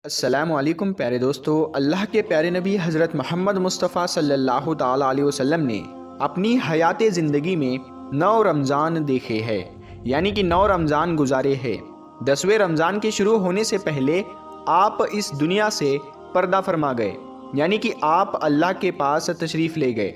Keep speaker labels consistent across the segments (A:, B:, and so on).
A: السلام علیکم پیارے دوستو، اللہ کے پیارے نبی حضرت محمد مصطفیٰ صلی اللہ تعالیٰ علیہ وسلم نے اپنی حیات زندگی میں 9 رمضان دیکھے ہیں، یعنی کہ 9 رمضان گزارے ہیں۔ 10ویں رمضان کے شروع ہونے سے پہلے آپ اس دنیا سے پردہ فرما گئے، یعنی کہ آپ اللہ کے پاس تشریف لے گئے۔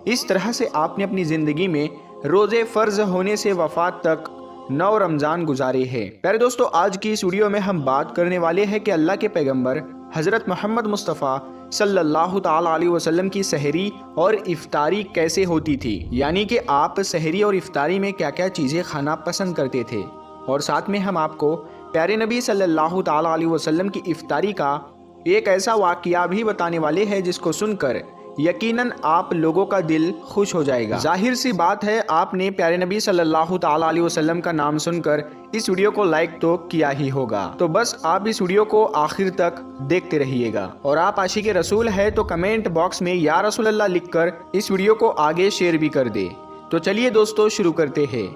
A: اس طرح سے آپ نے اپنی زندگی میں روزے فرض ہونے سے وفات تک 9 رمضان گزارے ہیں۔ پیارے دوستو، آج کی اس ویڈیو میں ہم بات کرنے والے ہیں کہ اللہ کے پیغمبر حضرت محمد مصطفیٰ صلی اللہ تعالیٰ علیہ وسلم کی سحری اور افطاری کیسے ہوتی تھی، یعنی کہ آپ سحری اور افطاری میں کیا کیا چیزیں کھانا پسند کرتے تھے، اور ساتھ میں ہم آپ کو پیارے نبی صلی اللہ تعالیٰ علیہ وسلم کی افطاری کا ایک ایسا واقعہ بھی بتانے والے ہیں جس کو سن کر یقیناً آپ لوگوں کا دل خوش ہو جائے گا۔ ظاہر سی بات ہے، آپ نے پیارے نبی صلی اللہ تعالیٰ علیہ وسلم کا نام سن کر اس ویڈیو کو لائک تو کیا ہی ہوگا، تو بس آپ اس ویڈیو کو آخر تک دیکھتے رہیے گا۔ اور آپ عاشق رسول ہے تو کمنٹ باکس میں یا رسول اللہ لکھ کر اس ویڈیو کو آگے شیئر بھی کر دے۔ تو چلیے دوستو شروع کرتے ہیں۔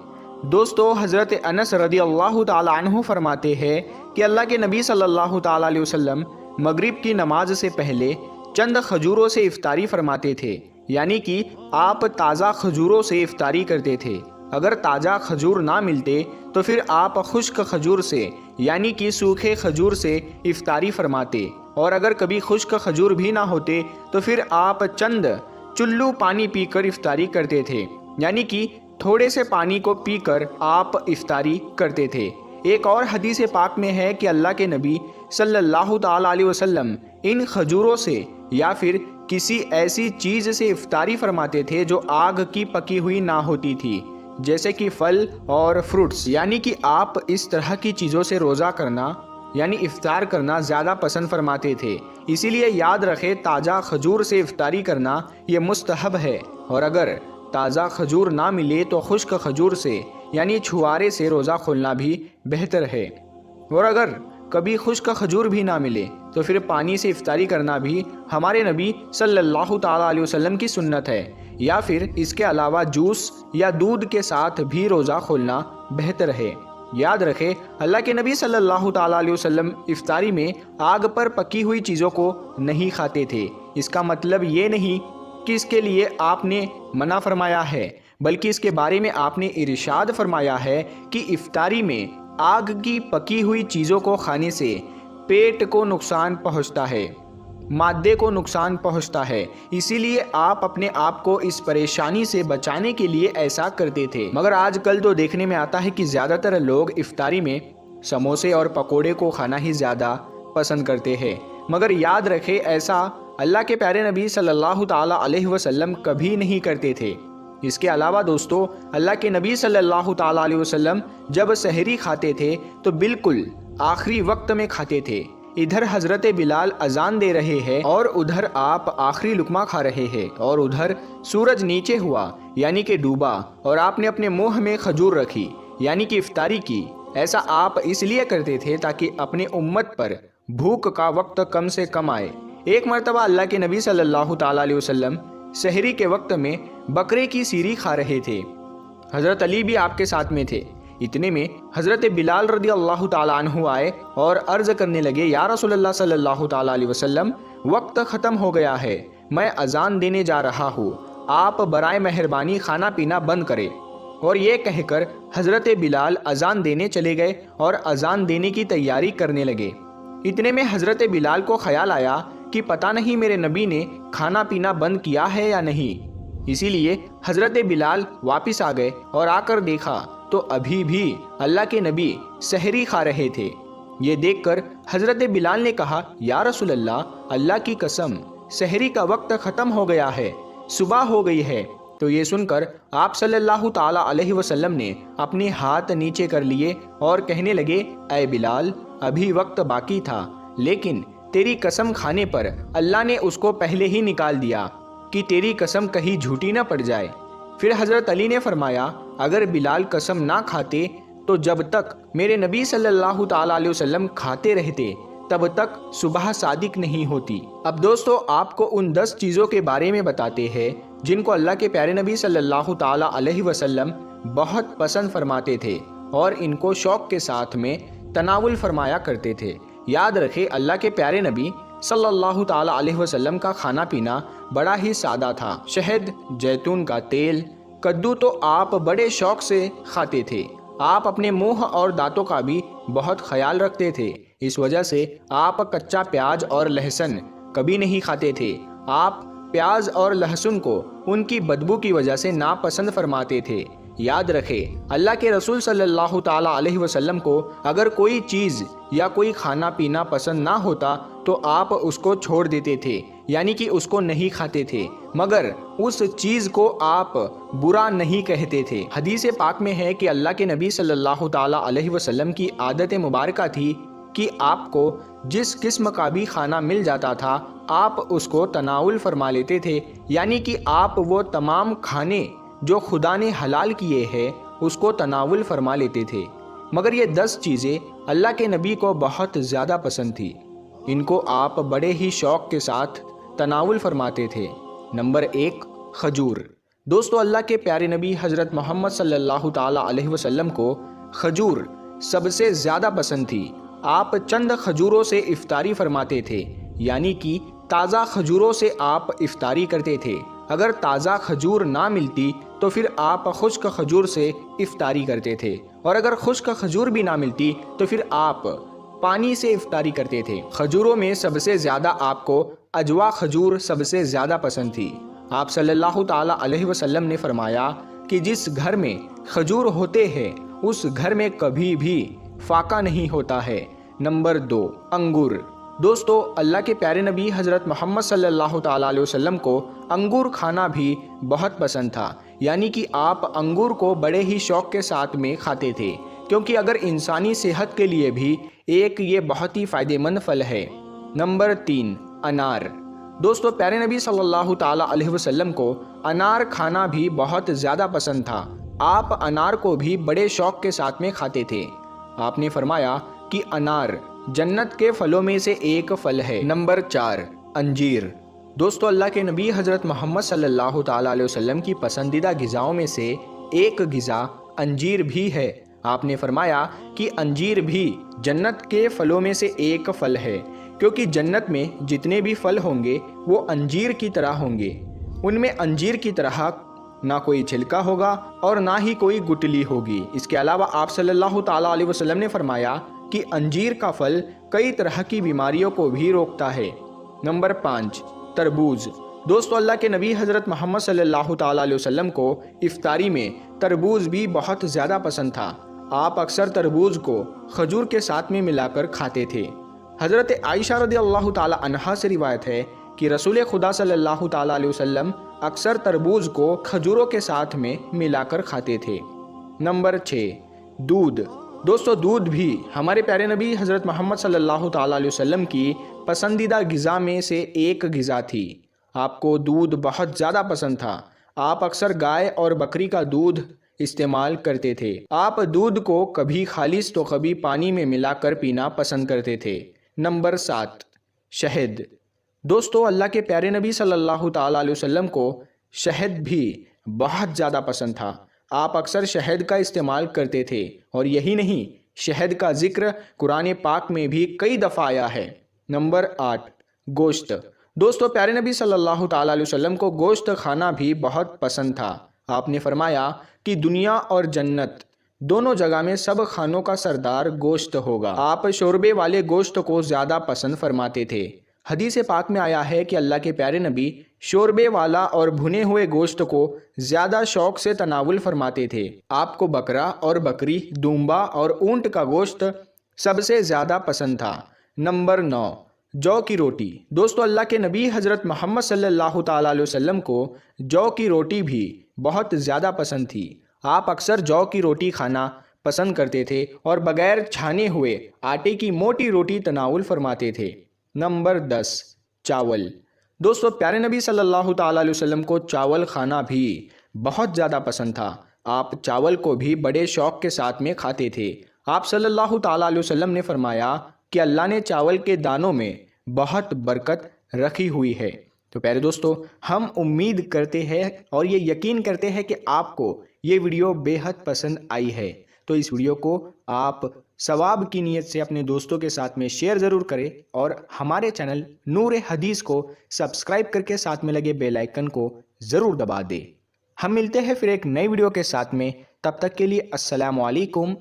A: دوستو، حضرت انس رضی اللہ تعالیٰ عنہ فرماتے ہیں کہ اللہ کے نبی صلی اللہ تعالیٰ علیہ وسلم مغرب کی نماز سے پہلے چند کھجوروں سے افطاری فرماتے تھے، یعنی کہ آپ تازہ کھجوروں سے افطاری کرتے تھے۔ اگر تازہ کھجور نہ ملتے تو پھر آپ خشک کھجور سے یعنی کہ سوکھے کھجور سے افطاری فرماتے، اور اگر کبھی خشک کھجور بھی نہ ہوتے تو پھر آپ چند چلو پانی پی کر افطاری کرتے تھے، یعنی کہ تھوڑے سے پانی کو پی کر آپ افطاری کرتے تھے۔ ایک اور حدیث پاک میں ہے کہ اللہ کے نبی صلی اللہ تعالیٰ علیہ وسلم ان کھجوروں سے یا پھر کسی ایسی چیز سے افطاری فرماتے تھے جو آگ کی پکی ہوئی نہ ہوتی تھی، جیسے کہ پھل اور فروٹس، یعنی کہ آپ اس طرح کی چیزوں سے روزہ کرنا یعنی افطار کرنا زیادہ پسند فرماتے تھے۔ اسی لیے یاد رکھے، تازہ کھجور سے افطاری کرنا یہ مستحب ہے، اور اگر تازہ کھجور نہ ملے تو خشک کھجور سے یعنی چھوارے سے روزہ کھولنا بھی بہتر ہے، اور اگر کبھی خشک کھجور بھی نہ ملے تو پھر پانی سے افطاری کرنا بھی ہمارے نبی صلی اللہ تعالیٰ علیہ وسلم کی سنت ہے، یا پھر اس کے علاوہ جوس یا دودھ کے ساتھ بھی روزہ کھولنا بہتر ہے۔ یاد رکھے، اللہ کے نبی صلی اللہ تعالیٰ علیہ وسلم افطاری میں آگ پر پکی ہوئی چیزوں کو نہیں کھاتے تھے۔ اس کا مطلب یہ نہیں کہ اس کے لیے آپ نے منع فرمایا ہے، بلکہ اس کے بارے میں آپ نے ارشاد فرمایا ہے کہ افطاری میں آگ کی پکی ہوئی چیزوں کو کھانے سے پیٹ کو نقصان پہنچتا ہے، معدے کو نقصان پہنچتا ہے، اسی لیے آپ اپنے آپ کو اس پریشانی سے بچانے کے لیے ایسا کرتے تھے۔ مگر آج کل تو دیکھنے میں آتا ہے کہ زیادہ تر لوگ افطاری میں سموسے اور پکوڑے کو کھانا ہی زیادہ پسند کرتے ہیں، مگر یاد رکھے ایسا اللہ کے پیارے نبی صلی اللہ تعالیٰ علیہ وسلم کبھی نہیں کرتے تھے۔ اس کے علاوہ دوستو، اللہ کے نبی صلی اللہ تعالیٰ علیہ وسلم جب سحری کھاتے تھے تو بالکل آخری وقت میں کھاتے تھے۔ ادھر حضرت بلال اذان دے رہے ہیں اور ادھر آپ آخری لقمہ کھا رہے ہیں، اور ادھر سورج نیچے ہوا یعنی کہ ڈوبا اور آپ نے اپنے منہ میں کھجور رکھی یعنی کہ افطاری کی۔ ایسا آپ اس لیے کرتے تھے تاکہ اپنے امت پر بھوک کا وقت کم سے کم آئے۔ ایک مرتبہ اللہ کے نبی صلی اللہ تعالیٰ علیہ وسلم سحری کے وقت میں بکرے کی سیری کھا رہے تھے، حضرت علی بھی آپ کے ساتھ میں تھے۔ اتنے میں حضرت بلال رضی اللہ تعالیٰ عنہ آئے اور عرض کرنے لگے، یا رسول اللہ صلی اللہ تعالیٰ علیہ وسلم، وقت ختم ہو گیا ہے، میں اذان دینے جا رہا ہوں، آپ برائے مہربانی کھانا پینا بند کریں۔ اور یہ کہہ کر حضرت بلال اذان دینے چلے گئے اور اذان دینے کی تیاری کرنے لگے۔ اتنے میں حضرت بلال کو خیال آیا کہ پتہ نہیں میرے نبی نے کھانا پینا بند کیا ہے یا نہیں، اسی لیے حضرت بلال واپس آ گئے اور آ کر دیکھا تو ابھی بھی اللہ کے نبی سحری کھا رہے تھے۔ یہ دیکھ کر حضرت بلال نے کہا، یا رسول اللہ، اللہ کی قسم سحری کا وقت ختم ہو گیا ہے، صبح ہو گئی ہے۔ تو یہ سن کر آپ صلی اللہ تعالیٰ علیہ وسلم نے اپنے ہاتھ نیچے کر لیے اور کہنے لگے، اے بلال، ابھی وقت باقی تھا، لیکن تیری قسم کھانے پر اللہ نے اس کو پہلے ہی نکال دیا کہ تیری قسم کہیں جھوٹی نہ پڑ جائے۔ پھر حضرت علی نے فرمایا، اگر بلال قسم نہ کھاتے تو جب تک میرے نبی صلی اللہ تعالیٰ علیہ وسلم کھاتے رہتے تب تک صبح صادق نہیں ہوتی۔ اب دوستو، آپ کو ان 10 چیزوں کے بارے میں بتاتے ہیں جن کو اللہ کے پیارے نبی صلی اللہ تعالیٰ علیہ وسلم بہت پسند فرماتے تھے اور ان کو شوق کے ساتھ میں تناول فرمایا کرتے تھے۔ یاد رکھے اللہ کے پیارے نبی صلی اللہ تعالی علیہ وسلم کا کھانا پینا بڑا ہی سادہ تھا۔ شہد، زیتون کا تیل، کدو تو آپ بڑے شوق سے کھاتے تھے۔ آپ اپنے منہ اور دانتوں کا بھی بہت خیال رکھتے تھے، اس وجہ سے آپ کچا پیاز اور لہسن کبھی نہیں کھاتے تھے۔ آپ پیاز اور لہسن کو ان کی بدبو کی وجہ سے ناپسند فرماتے تھے۔ یاد رکھے اللہ کے رسول صلی اللہ تعالی علیہ وسلم کو اگر کوئی چیز یا کوئی کھانا پینا پسند نہ ہوتا تو آپ اس کو چھوڑ دیتے تھے، یعنی کہ اس کو نہیں کھاتے تھے، مگر اس چیز کو آپ برا نہیں کہتے تھے۔ حدیث پاک میں ہے کہ اللہ کے نبی صلی اللہ تعالی علیہ وسلم کی عادت مبارکہ تھی کہ آپ کو جس قسم کا بھی کھانا مل جاتا تھا آپ اس کو تناول فرما لیتے تھے، یعنی کہ آپ وہ تمام کھانے جو خدا نے حلال کیے ہیں اس کو تناول فرما لیتے تھے۔ مگر یہ 10 چیزیں اللہ کے نبی کو بہت زیادہ پسند تھی، ان کو آپ بڑے ہی شوق کے ساتھ تناول فرماتے تھے۔ نمبر 1، کھجور۔ دوستو اللہ کے پیارے نبی حضرت محمد صلی اللہ تعالی علیہ وسلم کو کھجور سب سے زیادہ پسند تھی۔ آپ چند کھجوروں سے افطاری فرماتے تھے، یعنی کہ تازہ کھجوروں سے آپ افطاری کرتے تھے۔ اگر تازہ کھجور نہ ملتی تو پھر آپ خشک کھجور سے افطاری کرتے تھے، اور اگر خشک کھجور بھی نہ ملتی تو پھر آپ پانی سے افطاری کرتے تھے۔ کھجوروں میں سب سے زیادہ آپ کو اجوا کھجور سب سے زیادہ پسند تھی۔ آپ صلی اللہ تعالی علیہ وسلم نے فرمایا کہ جس گھر میں کھجور ہوتے ہیں اس گھر میں کبھی بھی فاقہ نہیں ہوتا ہے۔ نمبر 2، انگور۔ دوستو اللہ کے پیارے نبی حضرت محمد صلی اللہ تعالی علیہ وسلم کو انگور کھانا بھی بہت پسند تھا، یعنی کہ آپ انگور کو بڑے ہی شوق کے ساتھ میں کھاتے تھے، کیونکہ اگر انسانی صحت کے لیے بھی ایک یہ بہت ہی فائدہ مند پھل ہے۔ نمبر 3، انار۔ دوستو پیارے نبی صلی اللہ تعالی علیہ وسلم کو انار کھانا بھی بہت زیادہ پسند تھا۔ آپ انار کو بھی بڑے شوق کے ساتھ میں کھاتے تھے۔ آپ نے فرمایا کہ انار جنت کے پھلوں میں سے ایک پھل ہے۔ نمبر 4، انجیر۔ دوستو اللہ کے نبی حضرت محمد صلی اللہ تعالی علیہ وسلم کی پسندیدہ غذاؤں میں سے ایک غذا انجیر بھی ہے۔ آپ نے فرمایا کہ انجیر بھی جنت کے پھلوں میں سے ایک پھل ہے، کیونکہ جنت میں جتنے بھی پھل ہوں گے وہ انجیر کی طرح ہوں گے۔ ان میں انجیر کی طرح نہ کوئی چھلکا ہوگا اور نہ ہی کوئی گٹلی ہوگی۔ اس کے علاوہ آپ صلی اللہ تعالی علیہ وسلم نے فرمایا کہ انجیر کا پھل کئی طرح کی بیماریوں کو بھی روکتا ہے۔ نمبر 5، تربوز۔ دوستو اللہ کے نبی حضرت محمد صلی اللہ تعالی علیہ وسلم کو افطاری میں تربوز بھی بہت زیادہ پسند تھا۔ آپ اکثر تربوز کو کھجور کے ساتھ میں ملا کر کھاتے تھے۔ حضرت عائشہ رضی اللہ تعالی عنہا سے روایت ہے کہ رسول خدا صلی اللہ تعالی علیہ وسلم اکثر تربوز کو کھجوروں کے ساتھ میں ملا کر کھاتے تھے۔ نمبر 6، دودھ۔ دوستو دودھ بھی ہمارے پیارے نبی حضرت محمد صلی اللہ تعالی علیہ وسلم کی پسندیدہ غذا میں سے ایک غذا تھی۔ آپ کو دودھ بہت زیادہ پسند تھا۔ آپ اکثر گائے اور بکری کا دودھ استعمال کرتے تھے۔ آپ دودھ کو کبھی خالص تو کبھی پانی میں ملا کر پینا پسند کرتے تھے۔ نمبر 7، شہد۔ دوستو اللہ کے پیارے نبی صلی اللہ تعالی علیہ وسلم کو شہد بھی بہت زیادہ پسند تھا۔ آپ اکثر شہد کا استعمال کرتے تھے، اور یہی نہیں شہد کا ذکر قرآن پاک میں بھی کئی دفعہ آیا ہے۔ نمبر 8، گوشت۔ دوستو پیارے نبی صلی اللہ تعالی علیہ وسلم کو گوشت کھانا بھی بہت پسند تھا۔ آپ نے فرمایا کہ دنیا اور جنت دونوں جگہ میں سب کھانوں کا سردار گوشت ہوگا۔ آپ شوربے والے گوشت کو زیادہ پسند فرماتے تھے۔ حدیث پاک میں آیا ہے کہ اللہ کے پیارے نبی شوربے والا اور بھنے ہوئے گوشت کو زیادہ شوق سے تناول فرماتے تھے۔ آپ کو بکرا اور بکری، دمبا اور اونٹ کا گوشت سب سے زیادہ پسند تھا۔ نمبر 9، جو کی روٹی۔ دوستو اللہ کے نبی حضرت محمد صلی اللہ تعالی علیہ وسلم کو جو کی روٹی بھی بہت زیادہ پسند تھی۔ آپ اکثر جو کی روٹی کھانا پسند کرتے تھے اور بغیر چھانے ہوئے آٹے کی موٹی روٹی تناول فرماتے تھے۔ نمبر 10، چاول۔ دوستو پیارے نبی صلی اللہ تعالی علیہ وسلم کو چاول کھانا بھی بہت زیادہ پسند تھا۔ آپ چاول کو بھی بڑے شوق کے ساتھ میں کھاتے تھے۔ آپ صلی اللہ تعالی علیہ وسلم نے فرمایا کہ اللہ نے چاول کے دانوں میں بہت برکت رکھی ہوئی ہے۔ تو پیارے دوستو ہم امید کرتے ہیں اور یہ یقین کرتے ہیں کہ آپ کو یہ ویڈیو بے حد پسند آئی ہے۔ تو اس ویڈیو کو آپ ثواب کی نیت سے اپنے دوستوں کے ساتھ میں شیئر ضرور کریں اور ہمارے چینل نور حدیث کو سبسکرائب کر کے ساتھ میں لگے بیل آئیکن کو ضرور دبا دیں۔ ہم ملتے ہیں پھر ایک نئی ویڈیو کے ساتھ میں، تب تک کے لیے السلام علیکم۔